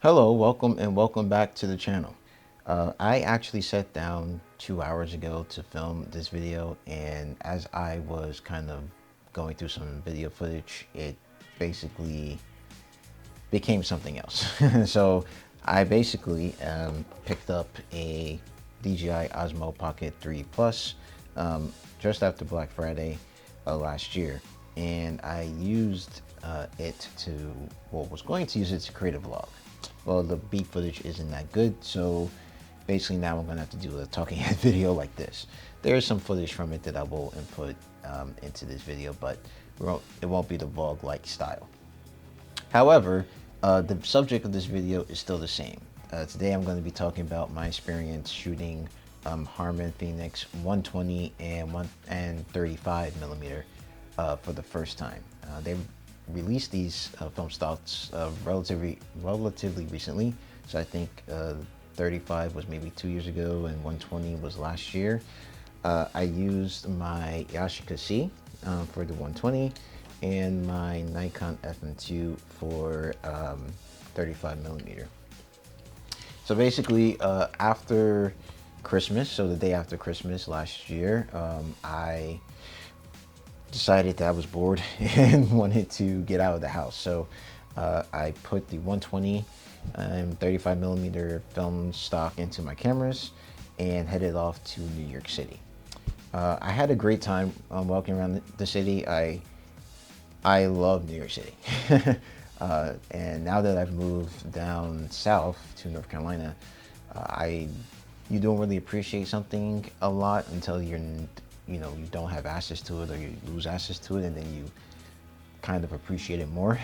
Hello, welcome back to the channel. I actually sat down 2 hours ago to film this video, and as I was kind of going through some video footage, it basically became something else. So I basically picked up a DJI Osmo Pocket 3 Plus just after Black Friday last year, and I used it to, was going to use it to create a vlog. Well, the beat footage isn't that good, so basically now I'm gonna have to do a talking head video like this. There is some footage from it that I will input into this video, but it won't be the vlog-like style. However, the subject of this video is still the same. Today I'm going to be talking about my experience shooting Harman Phoenix 120 and 35 millimeter for the first time. They released these film stocks relatively recently, so I think 35 was maybe 2 years ago and 120 was last year. I used my Yashica C for the 120 and my Nikon FM2 for 35 millimeter. So basically, after Christmas, so the day after Christmas last year, I decided that I was bored and wanted to get out of the house. So I put the 120 and 35 millimeter film stock into my cameras and headed off to New York City. I had a great time walking around the city. I love New York City. And now that I've moved down south to North Carolina, you don't really appreciate something a lot until you don't have access to it, or you lose access to it, and then you kind of appreciate it more.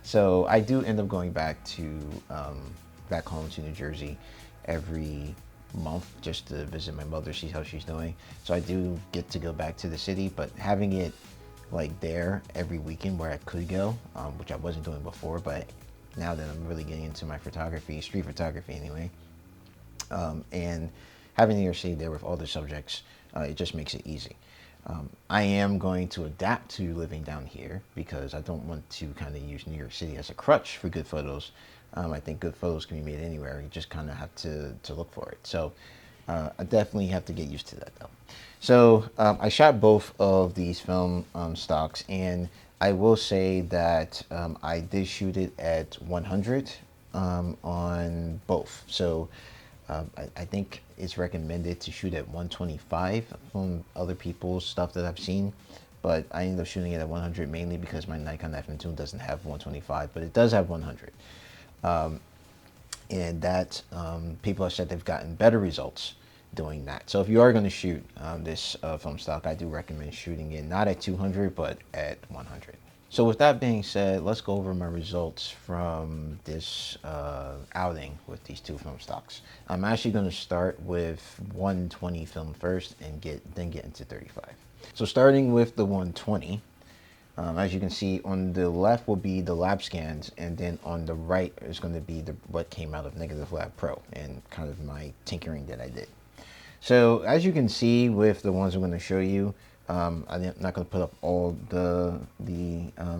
So I do end up going back home to New Jersey every month just to visit my mother, see how she's doing. So I do get to go back to the city, but having it like there every weekend where I could go, which I wasn't doing before, but now that I'm really getting into my photography, street photography anyway, and having New York City there with all the subjects, it just makes it easy. I am going to adapt to living down here because I don't want to kind of use New York City as a crutch for good photos. I think good photos can be made anywhere. You just kind of have to look for it. So I definitely have to get used to that though. So I shot both of these film stocks, and I will say that I did shoot it at 100 on both. So I think it's recommended to shoot at 125 from other people's stuff that I've seen, but I ended up shooting it at 100 mainly because my Nikon FM2 doesn't have 125, but it does have 100. And that people have said they've gotten better results doing that. So if you are going to shoot this film stock, I do recommend shooting it not at 200 but at 100. So with that being said, let's go over my results from this outing with these two film stocks. I'm actually going to start with 120 film first and then get into 35. So starting with the 120, as you can see, on the left will be the lab scans, and then on the right is going to be what came out of Negative Lab Pro and kind of my tinkering that I did. So as you can see with the ones I'm going to show you, I'm not going to put up all the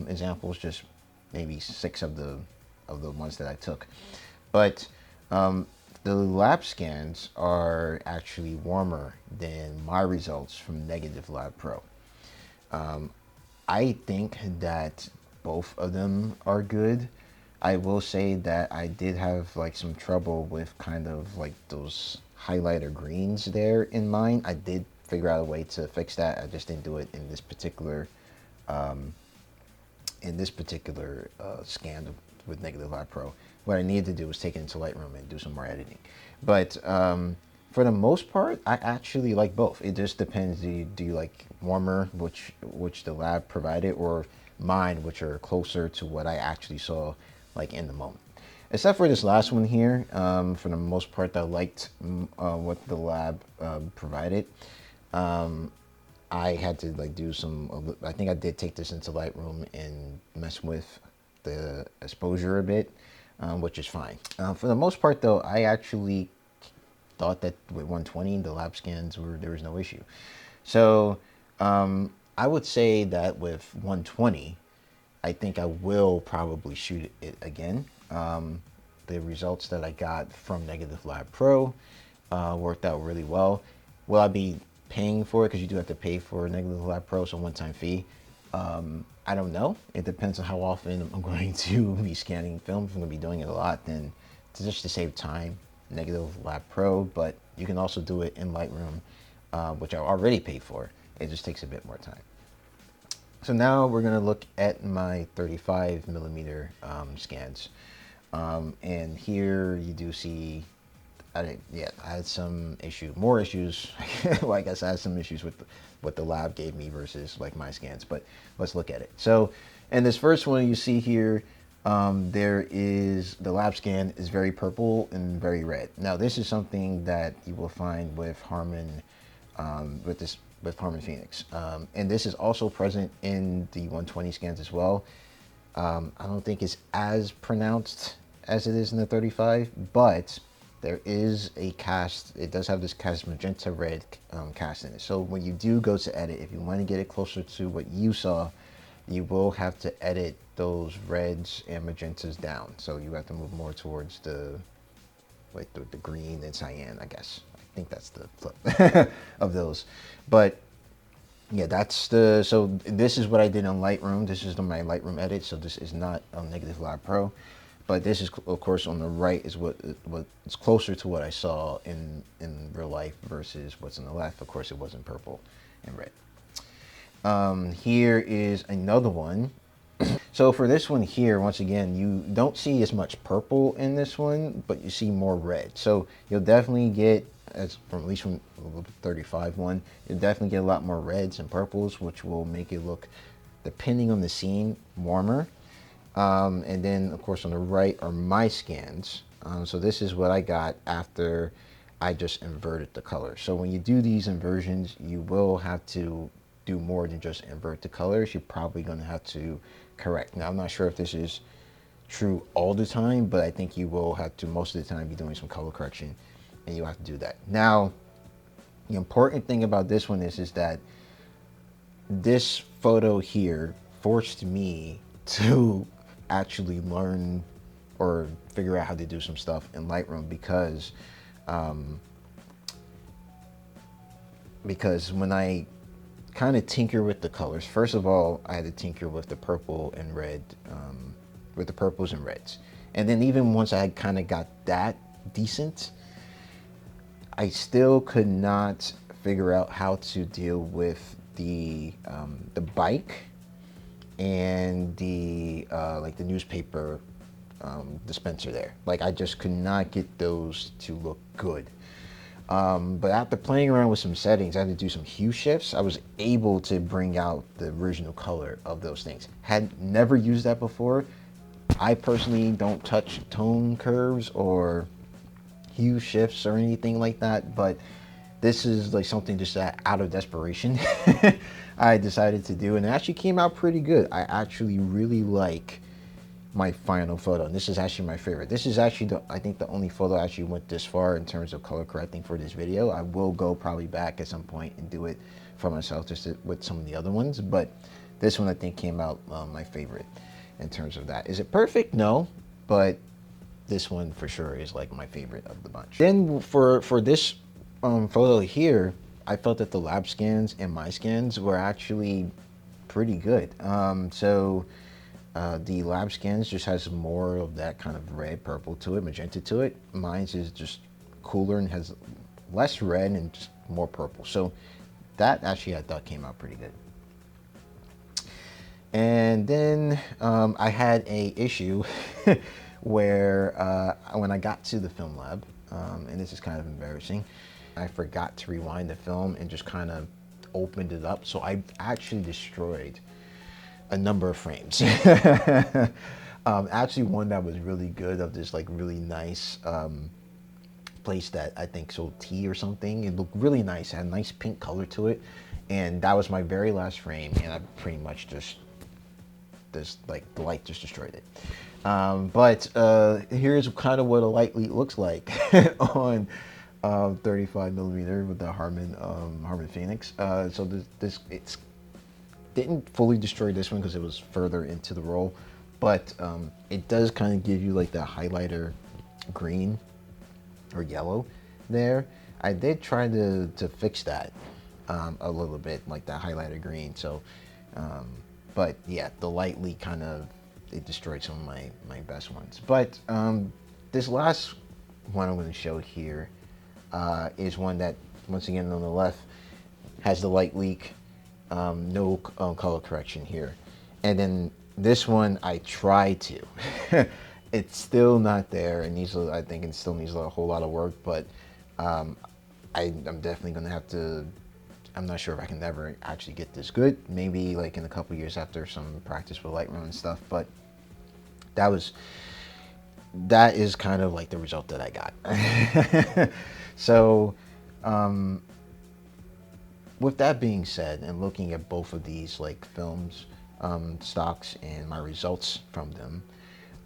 examples, just maybe 6 of the ones that I took. But the lab scans are actually warmer than my results from Negative Lab Pro. I think that both of them are good. I will say that I did have like some trouble with kind of like those highlighter greens there in mine. I did figure out a way to fix that. I just didn't do it in this particular scan with Negative Lab Pro. What I needed to do was take it into Lightroom and do some more editing. But for the most part, I actually like both. It just depends. Do you like warmer, which the lab provided, or mine, which are closer to what I actually saw like in the moment. Except for this last one here, for the most part, I liked what the lab provided. I had to like do some, I think I did take this into Lightroom and mess with the exposure a bit, which is fine. For the most part though, I actually thought that with 120, the lab scans there was no issue. So I would say that with 120, I think I will probably shoot it again. the results that I got from Negative Lab Pro worked out really well. Will I be paying for it? Because you do have to pay for Negative Lab Pro, so one-time fee. I don't know. It depends on how often I'm going to be scanning film. If I'm going to be doing it a lot, then just to save time, Negative Lab Pro. But you can also do it in Lightroom, which I already paid for. It just takes a bit more time. So now we're going to look at my 35 millimeter scans. And here you do see, I had some more issues. Well, I guess I had some issues with what the lab gave me versus like my scans, but let's look at it. So in this first one you see here, there is, the lab scan is very purple and very red. Now this is something that you will find with Harman, with Harman Phoenix. And this is also present in the 120 scans as well. I don't think it's as pronounced as it is in the 35, but there is a cast. It does have this cast magenta red cast in it. So when you do go to edit, if you want to get it closer to what you saw, you will have to edit those reds and magentas down. So you have to move more towards the green and cyan, I guess. I think that's the flip of those. But yeah, so this is what I did on Lightroom. This is my Lightroom edit. So this is not on Negative Lab Pro. But this is, of course, on the right is what's closer to what I saw in real life versus what's on the left. Of course, it wasn't purple and red. Here is another one. So for this one here, once again, you don't see as much purple in this one, but you see more red. So you'll definitely get, at least from the 35 one, you'll definitely get a lot more reds and purples, which will make it look, depending on the scene, warmer. And then of course on the right are my scans. So this is what I got after I just inverted the color. So when you do these inversions, you will have to do more than just invert the colors. You're probably going to have to correct. Now I'm not sure if this is true all the time, but I think you will have to most of the time be doing some color correction, and you have to do that. Now the important thing about this one is that this photo here forced me to actually learn or figure out how to do some stuff in Lightroom, because when I kind of tinker with the colors, first of all, I had to tinker with the purple and red, with the purples and reds. And then even once I had kind of got that decent, I still could not figure out how to deal with the bike and the like the newspaper dispenser there. Like I just could not get those to look good. But after playing around with some settings, I had to do some hue shifts. I was able to bring out the original color of those things. Had never used that before. I personally don't touch tone curves or hue shifts or anything like that, but this is like something just out of desperation I decided to do, and it actually came out pretty good. I actually really like my final photo, and this is actually my favorite. This is actually I think the only photo I actually went this far in terms of color correcting for this video. I will go probably back at some point and do it for myself just with some of the other ones, but this one I think came out my favorite in terms of that. Is it perfect? No, but this one for sure is like my favorite of the bunch. Then for this photo here, I felt that the lab scans and my scans were actually pretty good. The lab scans just has more of that kind of red purple to it, magenta to it. Mine's is just cooler and has less red and just more purple. So that actually I thought came out pretty good. And then I had a issue where when I got to the film lab, and this is kind of embarrassing, I forgot to rewind the film and just kind of opened it up. So I actually destroyed a number of frames. Actually one that was really good, of this like really nice place that I think sold tea or something. It looked really nice, it had a nice pink color to it, and that was my very last frame, and I pretty much just like the light just destroyed it. But here's kind of what a light leak looks like on 35 millimeter with the Harman Phoenix. So it's didn't fully destroy this one because it was further into the roll, but it does kind of give you like that highlighter green or yellow there. I did try to fix that a little bit, like that highlighter green. So, but yeah, the lightly kind of, it destroyed some of my best ones. But this last one I'm going to show here is one that, once again, on the left has the light leak, no color correction here. And then this one I tried to. It's still not there. It needs, I think it still needs a whole lot of work, but I'm definitely gonna have to, I'm not sure if I can ever actually get this good. Maybe like in a couple years after some practice with Lightroom and stuff, but that is kind of like the result that I got. So, with that being said, and looking at both of these like films, stocks, and my results from them,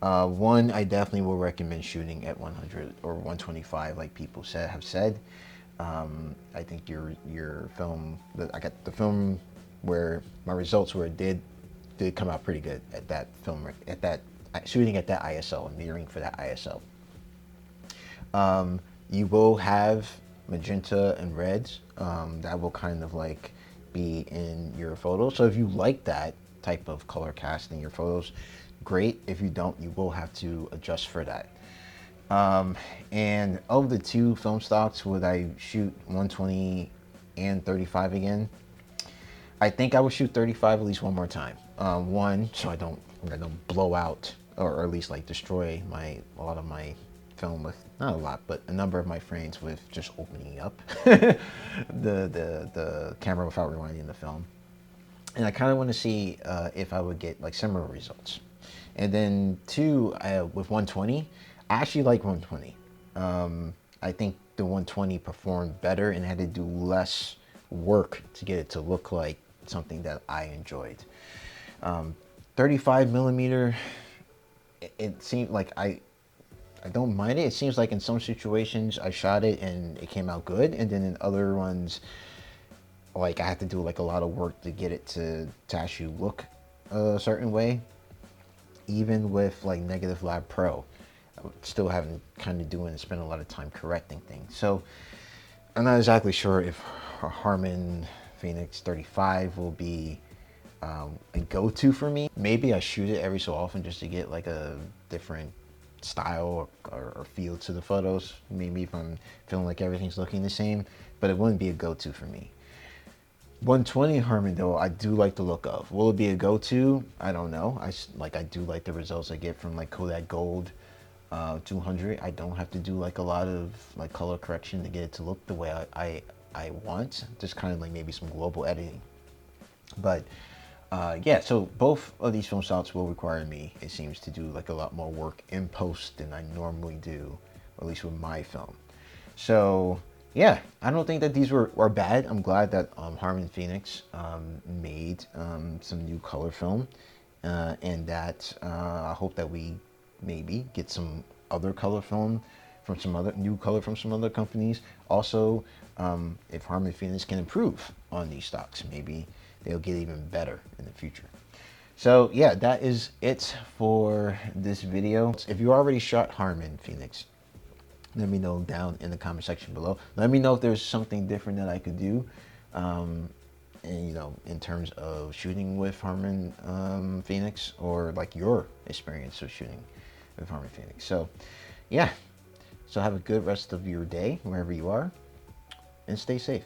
one, I definitely will recommend shooting at 100 or 125, like people have said. I think your film, I got the film where my results were did come out pretty good at that film, at that shooting at that ISO and mirroring for that ISO. You will have magenta and reds that will kind of like be in your photos. So if you like that type of color cast in your photos, great. If you don't, you will have to adjust for that. And of the two film stocks, would I shoot 120 and 35 again? I think I would shoot 35 at least one more time. One, so I don't blow out, or at least like destroy a lot of my film with, not a lot, but a number of my frames with just opening up the camera without rewinding the film. And I kind of want to see if I would get like similar results. And then two, with 120, I actually like 120. I think the 120 performed better and had to do less work to get it to look like something that I enjoyed. 35 millimeter, it seemed like I don't mind it. It seems like in some situations I shot it and it came out good, and then in other ones, like I had to do like a lot of work to get it to actually look a certain way. Even with like Negative Lab Pro, I'm still having kind of doing and spend a lot of time correcting things. So I'm not exactly sure if Harman Phoenix 35 will be a go-to for me. Maybe I shoot it every so often just to get like a different style or feel to the photos. Maybe if I'm feeling like everything's looking the same, but it wouldn't be a go-to for me. 120 Harman though, I do like the look of. Will it be a go-to? I don't know. I do like the results I get from like Kodak Gold 200. I don't have to do like a lot of like color correction to get it to look the way I want. Just kind of like maybe some global editing. But yeah, so both of these film styles will require me, it seems, to do like a lot more work in post than I normally do, or at least with my film. So yeah, I don't think that these were bad. I'm glad that Harman Phoenix made some new color film, and that I hope that we maybe get some other color film from some other new color from some other companies. Also, if Harman Phoenix can improve on these stocks, maybe they'll get even better in the future. So yeah, that is it for this video. If you already shot Harman Phoenix, let me know down in the comment section below. Let me know if there's something different that I could do, and you know, in terms of shooting with Harman Phoenix, or like your experience of shooting with Harman Phoenix. So yeah, so have a good rest of your day wherever you are, and stay safe.